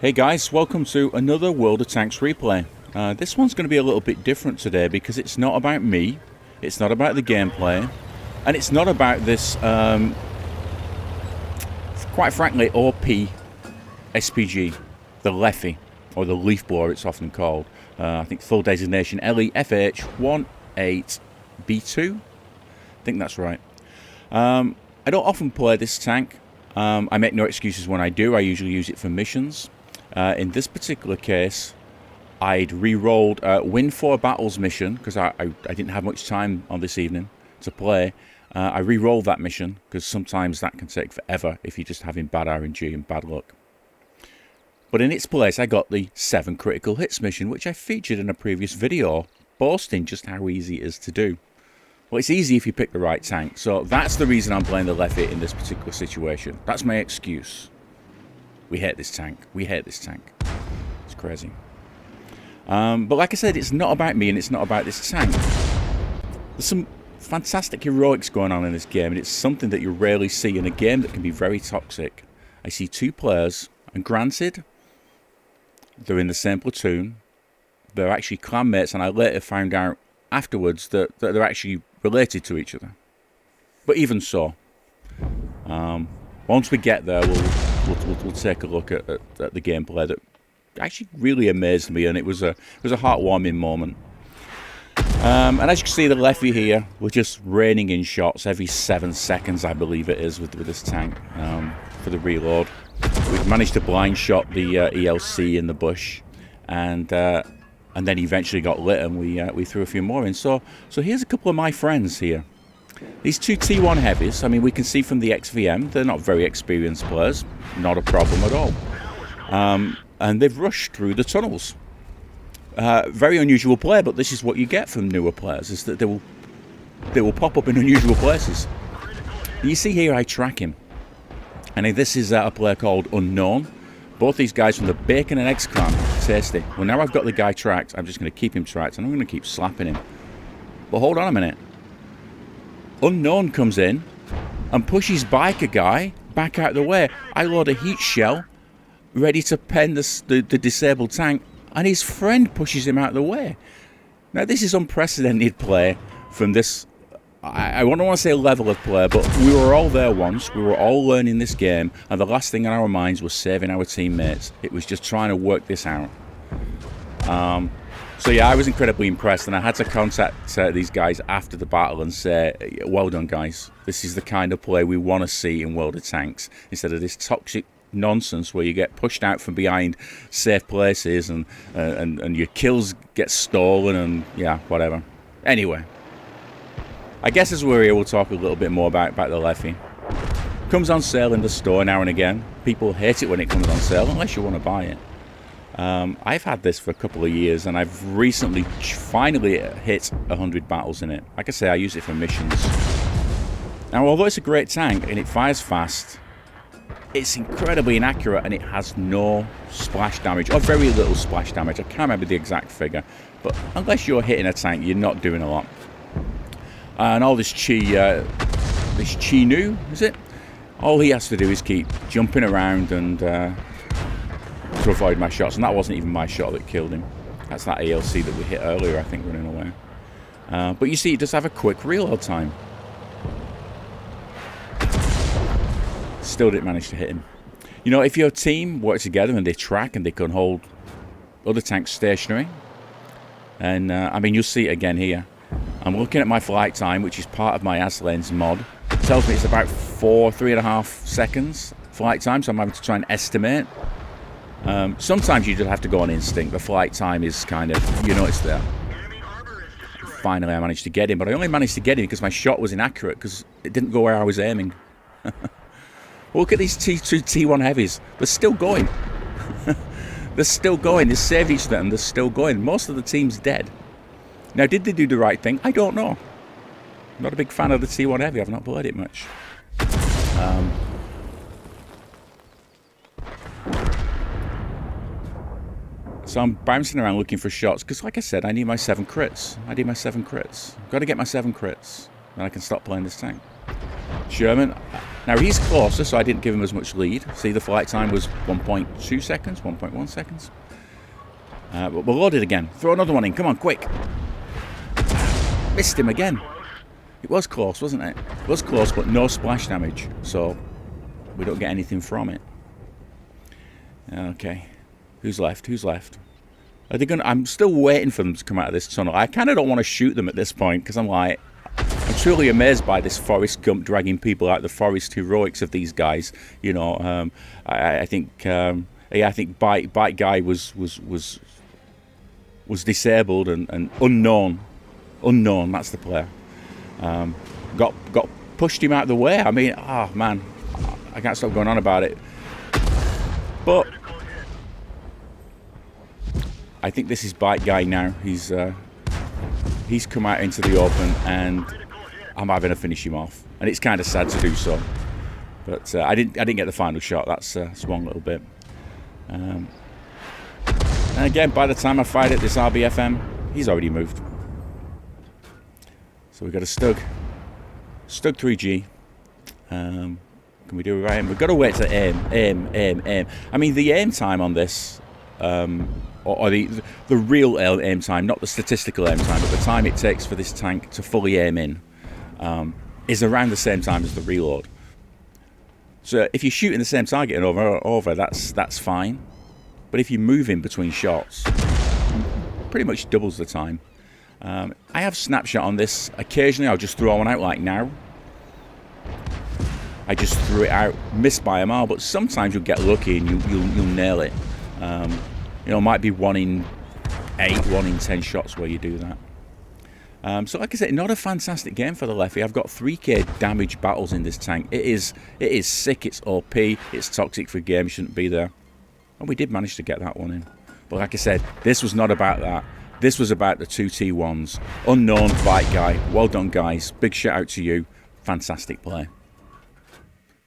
Hey guys, welcome to another World of Tanks replay. This one's going to be a little bit different today because it's not about me, it's not about the gameplay, and it's not about this, quite frankly, OP SPG, the LeFH, or the leaf blower it's often called. I think full designation LeFH18B2, I think that's right. I don't often play this tank. I make no excuses when I do. I usually use it for missions. In this particular case, I'd re-rolled Win 4 Battles mission because I didn't have much time on this evening to play. I re-rolled that mission because sometimes that can take forever if you're just having bad RNG and bad luck. But in its place, I got the 7 critical hits mission, which I featured in a previous video, boasting just how easy it is to do. Well, it's easy if you pick the right tank, so that's the reason I'm playing the LeFH in this particular situation. That's my excuse. We hate this tank. We hate this tank. It's crazy. But like I said, it's not about me and it's not about this tank. There's some fantastic heroics going on in this game, and it's something that you rarely see in a game that can be very toxic. I see 2 players, and granted, they're in the same platoon. They're actually clanmates, and I later found out afterwards that they're actually related to each other. But even so, once we get there, we'll take a look at the gameplay that actually really amazed me, and it was a heartwarming moment. And as you can see, the LeFH here, we're just raining in shots every 7 seconds, I believe it is, with this tank for the reload. We've managed to blind shot the ELC in the bush, and then eventually got lit, and we threw a few more in. So here's a couple of my friends here. These 2 T1 heavies, I mean, we can see from the XVM, they're not very experienced players, not a problem at all. And they've rushed through the tunnels. Very unusual play, but this is what you get from newer players, is that they will pop up in unusual places. You see here, I track him. And this is a player called UNKNOWN. Both these guys from the Bacon and Eggs clan, tasty. Well, now I've got the guy tracked, I'm just going to keep him tracked, and I'm going to keep slapping him. But hold on a minute. UNKNOWN comes in and pushes biker guy back out of the way. I load a heat shell, ready to pen the disabled tank, and his friend pushes him out of the way. Now this is unprecedented play from this, I don't want to say level of play, but we were all there once, we were all learning this game, and the last thing on our minds was saving our teammates. It was just trying to work this out. So yeah, I was incredibly impressed, and I had to contact these guys after the battle and say, well done guys, this is the kind of play we want to see in World of Tanks, instead of this toxic nonsense where you get pushed out from behind safe places and your kills get stolen and yeah, whatever. Anyway, I guess as we're here, we'll talk a little bit more about the LeFH. Comes on sale in the store now and again. People hate it when it comes on sale, unless you want to buy it. I've had this for a couple of years, and I've recently finally hit 100 battles in it. Like I say, I use it for missions. Now, although it's a great tank and it fires fast, it's incredibly inaccurate, and it has no splash damage, or very little splash damage. I can't remember the exact figure, but unless you're hitting a tank, you're not doing a lot. And all this Chi Nu, is it? All he has to do is keep jumping around and to avoid my shots, and that wasn't even my shot that killed him. That's that ALC that we hit earlier, I think, running away. But you see, it does have a quick reload time. Still didn't manage to hit him. You know, if your team work together and they track and they can hold other tanks stationary, and I mean, you'll see it again here. I'm looking at my flight time, which is part of my ASLanes mod. It tells me it's about 3.5 seconds flight time, so I'm having to try and estimate. Sometimes you just have to go on instinct. The flight time is kind of, you know, it's there. Finally I managed to get him, but I only managed to get him because my shot was inaccurate, because it didn't go where I was aiming. Look at these two T1 heavies. They're still going. They're still going. They saved each other and they're still going. Most of the team's dead. Now, did they do the right thing? I don't know. I'm not a big fan of the T1 heavy. I've not played it much. So I'm bouncing around looking for shots, because like I said, I need my 7 crits. Got to get my 7 crits. Then I can stop playing this tank. Sherman. Now he's closer, so I didn't give him as much lead. See, the flight time was 1.2 seconds, 1.1 seconds. But we'll load it again. Throw another one in. Come on, quick. Missed him again. It was close, wasn't it? It was close, but no splash damage. So we don't get anything from it. Okay. Who's left? Who's left? Are they gonna? I'm still waiting for them to come out of this tunnel. I kind of don't want to shoot them at this point because I'm like, I'm truly amazed by this Forrest Gump dragging people out, the forest heroics of these guys. You know, I think, yeah, I think Bite Guy was disabled and unknown. That's the player. Got pushed him out of the way. I mean, oh man, I can't stop going on about it. But I think this is Bite Guy now. He's come out into the open, and I'm having to finish him off. And it's kind of sad to do so. But I didn't get the final shot. That's one little bit. And again, by the time I fired at this RBFM, he's already moved. So we've got a Stug 3G. Can we do it right? We've got to wait to aim. I mean, the aim time on this, or the real aim time, not the statistical aim time, but the time it takes for this tank to fully aim in, is around the same time as the reload. So if you're shooting the same target over, that's fine. But if you move in between shots, pretty much doubles the time. I have snapshot on this. Occasionally I'll just throw one out like now. I just threw it out, missed by a mile, but sometimes you'll get lucky and you'll nail it. You know, it might be 1 in 8, 1 in 10 shots where you do that. So like I said, not a fantastic game for the LeFH. I've got 3k damage battles in this tank. It is sick, it's OP, it's toxic for game, shouldn't be there. And we did manage to get that one in. But like I said, this was not about that. This was about the 2 T1s. Unknown Bite Guy. Well done, guys. Big shout out to you. Fantastic play.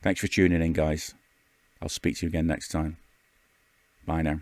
Thanks for tuning in, guys. I'll speak to you again next time. Bye now.